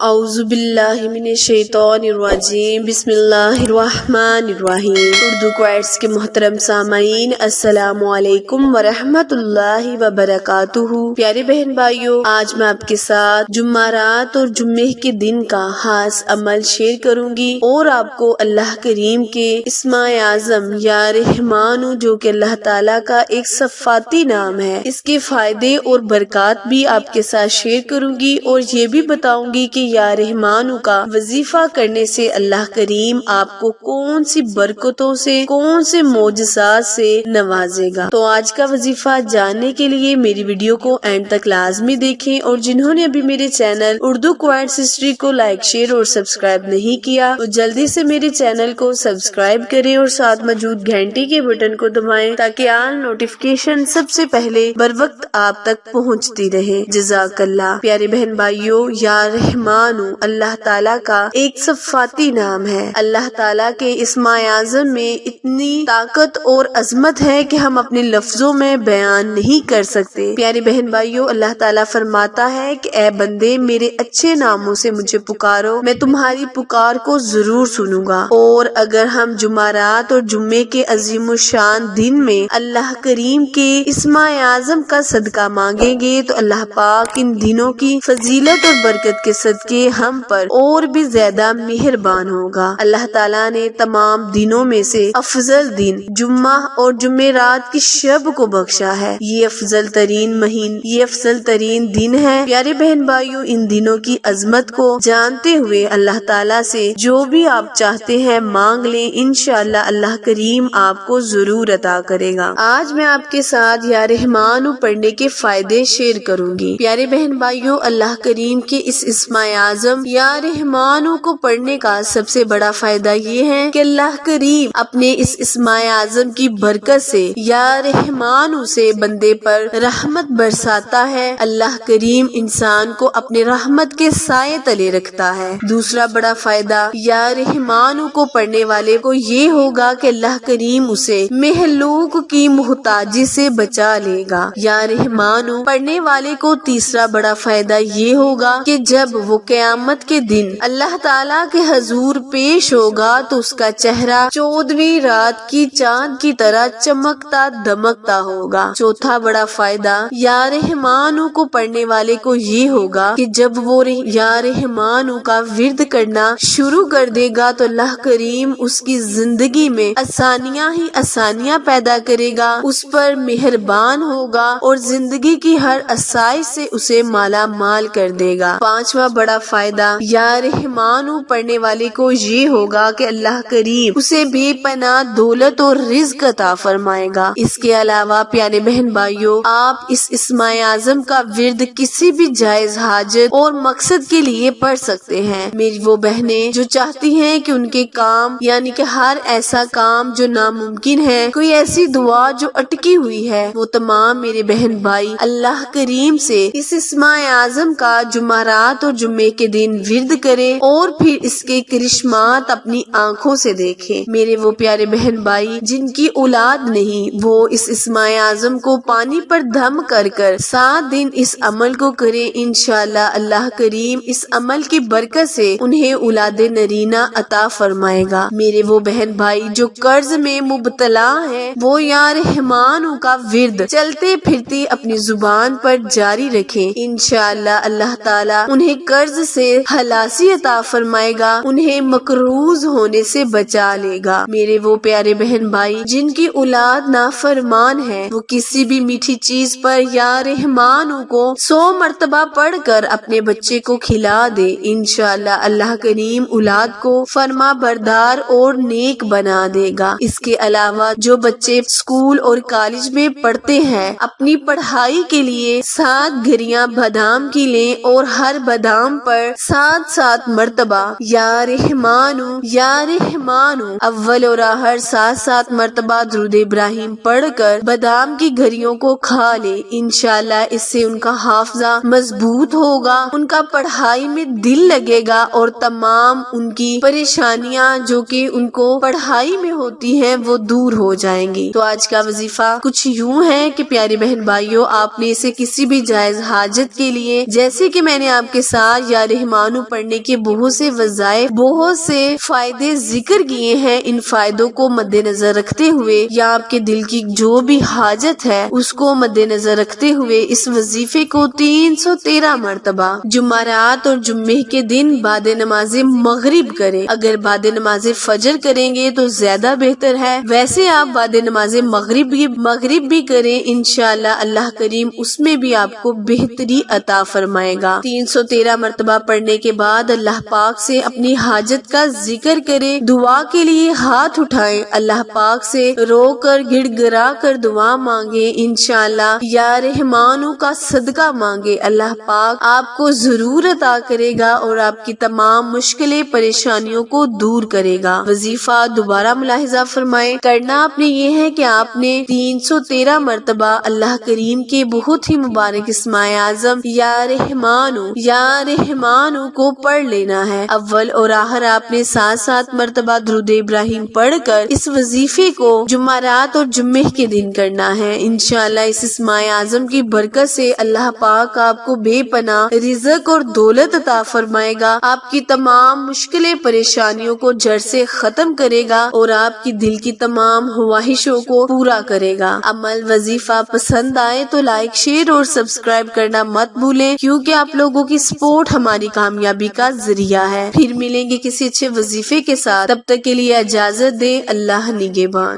اعوذ باللہ من الشیطان الرجیم، بسم اللہ الرحمن الرحیم۔ اردو کوائٹس کے محترم سامعین، السلام علیکم ورحمۃ اللہ وبرکاتہ۔ پیارے بہن بھائیوں، آج میں آپ کے ساتھ جمعرات اور جمعے کے دن کا خاص عمل شیئر کروں گی اور آپ کو اللہ کریم کے اسماء اعظم یا رحمان، جو کہ اللہ تعالیٰ کا ایک صفاتی نام ہے، اس کے فائدے اور برکات بھی آپ کے ساتھ شیئر کروں گی اور یہ بھی بتاؤں گی کہ یا رحمانو کا وظیفہ کرنے سے اللہ کریم آپ کو کون سی برکتوں سے، کون سے معجزات سے نوازے گا۔ تو آج کا وظیفہ جاننے کے لیے میری ویڈیو کو اینڈ تک لازمی دیکھیں، اور جنہوں نے ابھی میرے چینل اردو کوائٹس ہسٹری کو لائک، شیئر اور سبسکرائب نہیں کیا تو جلدی سے میرے چینل کو سبسکرائب کریں اور ساتھ موجود گھنٹی کے بٹن کو دبائیں تاکہ آل نوٹیفیکیشن سب سے پہلے بر وقت آپ تک پہنچتی رہے۔ جزاک اللہ۔ پیارے بہن بھائیوں، یا رحمانو اللہ تعالیٰ کا ایک صفاتی نام ہے۔ اللہ تعالیٰ کے اسماء اعظم میں اتنی طاقت اور عظمت ہے کہ ہم اپنے لفظوں میں بیان نہیں کر سکتے۔ پیارے بہن بھائیوں، اللہ تعالیٰ فرماتا ہے کہ اے بندے، میرے اچھے ناموں سے مجھے پکارو، میں تمہاری پکار کو ضرور سنوں گا۔ اور اگر ہم جمعرات اور جمعے کے عظیم الشان دن میں اللہ کریم کے اسماء اعظم کا صدقہ مانگیں گے تو اللہ پاک ان دنوں کی فضیلت اور برکت کے صدقے ہم پر اور بھی زیادہ مہربان ہوگا۔ اللہ تعالیٰ نے تمام دنوں میں سے افضل دن جمعہ اور جمعرات کی شب کو بخشا ہے۔ یہ افضل ترین دن ہے۔ پیارے بہن بھائیوں، ان دنوں کی عظمت کو جانتے ہوئے اللہ تعالیٰ سے جو بھی آپ چاہتے ہیں مانگ لیں، انشاءاللہ اللہ کریم آپ کو ضرور عطا کرے گا۔ آج میں آپ کے ساتھ یا رحمانو پڑھنے کے فائدے شیئر کروں گی۔ پیارے بہن بھائیوں، اللہ کریم کے اس اسماء اعظم یا رحمانو کو پڑھنے کا سب سے بڑا فائدہ یہ ہے کہ اللہ کریم اپنے اس اسماء اعظم کی برکت سے یا رحمانو سے بندے پر رحمت برساتا ہے۔ اللہ کریم انسان کو اپنے رحمت کے سائے تلے رکھتا ہے۔ دوسرا بڑا فائدہ یا رحمانو کو پڑھنے والے کو یہ ہوگا کہ اللہ کریم اسے مہلوک کی محتاجی سے بچا لے گا۔ یا رحمانو پڑھنے والے کو تیسرا بڑا فائدہ یہ ہوگا کہ جب وہ قیامت کے دن اللہ تعالیٰ کے حضور پیش ہوگا تو اس کا چہرہ 14ویں رات کی چاند کی طرح چمکتا دمکتا ہوگا۔ چوتھا بڑا فائدہ یا رحمانو کو پڑھنے والے کو یہ ہوگا کہ جب وہ یا رحمانو کا ورد کرنا شروع کر دے گا تو اللہ کریم اس کی زندگی میں آسانیاں ہی آسانیاں پیدا کرے گا، اس پر مہربان ہوگا اور زندگی کی ہر آسائش سے اسے مالا مال کر دے گا۔ پانچواں بڑا فائدہ یا رحمانو پڑھنے والے کو یہ ہوگا کہ اللہ کریم اسے بے پناہ دولت اور رزق عطا فرمائے گا۔ اس کے علاوہ پیارے بہن بھائیوں، آپ اس اسماء اعظم کا ورد کسی بھی جائز حاجت اور مقصد کے لیے پڑھ سکتے ہیں۔ میری وہ بہنیں جو چاہتی ہیں کہ ان کے کام، یعنی کہ ہر ایسا کام جو ناممکن ہے، کوئی ایسی دعا جو اٹکی ہوئی ہے، وہ تمام میرے بہن بھائی اللہ کریم سے اس اسماء اعظم کا جمعرات اور جمعے کے دن ورد کرے اور پھر اس کے کرشمات اپنی آنکھوں سے دیکھیں۔ میرے وہ پیارے بہن بھائی جن کی اولاد نہیں، وہ اس اسماء اعظم کو پانی پر دم کر 7 دن اس عمل کو کریں، انشاءاللہ اللہ کریم اس عمل کی برکت سے انہیں اولاد نرینہ عطا فرمائے گا۔ میرے وہ بہن بھائی جو قرض میں مبتلا ہیں، وہ یا رحمانو کا ورد چلتے پھرتے اپنی زبان پر جاری رکھیں، انشاءاللہ اللہ تعالیٰ انہیں قرض سے خلاصی عطا فرمائے گا، انہیں مقروض ہونے سے بچا لے گا۔ میرے وہ پیارے بہن بھائی جن کی اولاد نافرمان ہے، وہ کسی بھی میٹھی چیز پر یا رحمانو کو 100 مرتبہ پڑھ کر اپنے بچے کو کھلا دے، انشاءاللہ اللہ کریم اولاد کو فرما بردار اور نیک بنا دے گا۔ اس کے علاوہ جو بچے اسکول اور کالج میں پڑھتے ہیں، اپنی پڑھائی کے لیے 7 گھریاں بادام کی لیں اور ہر بادام پر 7 مرتبہ یا رحمانو اول اور آخر 7 مرتبہ درود ابراہیم پڑھ کر بادام کی گھریوں کو کھا لے، انشاءاللہ اس سے ان کا حافظہ مضبوط ہوگا، ان کا پڑھائی میں دل لگے گا اور تمام ان کی پریشانیاں جو کہ ان کو پڑھائی میں ہوتی ہیں وہ دور ہو جائیں گی۔ تو آج کا وظیفہ کچھ یوں ہے کہ پیاری بہن بھائیوں، آپ نے اسے کسی بھی جائز حاجت کے لیے، جیسے کہ میں نے آپ کے ساتھ یا رحمانو پڑھنے کے بہت سے وظائف، بہت سے فائدے ذکر کیے ہیں۔ ان فائدوں کو مد نظر رکھتے ہوئے یا آپ کے دل کی جو بھی حاجت ہے اس کو مد نظر رکھتے ہوئے اس وظیفے کو 313 مرتبہ جمعرات اور جمعے کے دن بعد نماز مغرب کریں۔ اگر بعد نماز فجر کریں گے تو زیادہ بہتر ہے، ویسے آپ بعد نماز مغرب بھی کریں، انشاءاللہ اللہ کریم اس میں بھی آپ کو بہتری عطا فرمائے گا۔ 313 مرتبہ پڑھنے کے بعد اللہ پاک سے اپنی حاجت کا ذکر کریں، دعا کے لیے ہاتھ اٹھائیں، اللہ پاک سے رو کر گڑ گڑا کر دعا مانگے، انشاءاللہ یا رحمانو کا صدقہ مانگے، اللہ پاک آپ کو ضرور عطا کرے گا اور آپ کی تمام مشکلیں پریشانیوں کو دور کرے گا۔ وظیفہ دوبارہ ملاحظہ فرمائیں، کرنا آپ نے یہ ہے کہ آپ نے 313 مرتبہ اللہ کریم کے بہت ہی مبارک اسماء اعظم یا رحمانو کو پڑھ لینا ہے۔ اول اور آخر آپ نے 7 مرتبہ درود ابراہیم پڑھ کر اس وظیفے کو جمعرات اور جمعے کے دن کرنا ہے۔ انشاءاللہ اس اسماء اعظم کی برکت سے اللہ پاک آپ کو بے پناہ رزق اور دولت عطا فرمائے گا، آپ کی تمام مشکلیں پریشانیوں کو جڑ سے ختم کرے گا اور آپ کی دل کی تمام خواہشوں کو پورا کرے گا۔ عمل وظیفہ پسند آئے تو لائک، شیئر اور سبسکرائب کرنا مت بھولیں، کیونکہ آپ لوگوں کی سپورٹ ہماری کامیابی کا ذریعہ ہے۔ پھر ملیں گے کسی اچھے وظیفے کے ساتھ، تب تک کے لیے اجازت دیں، اللہ نگہبان۔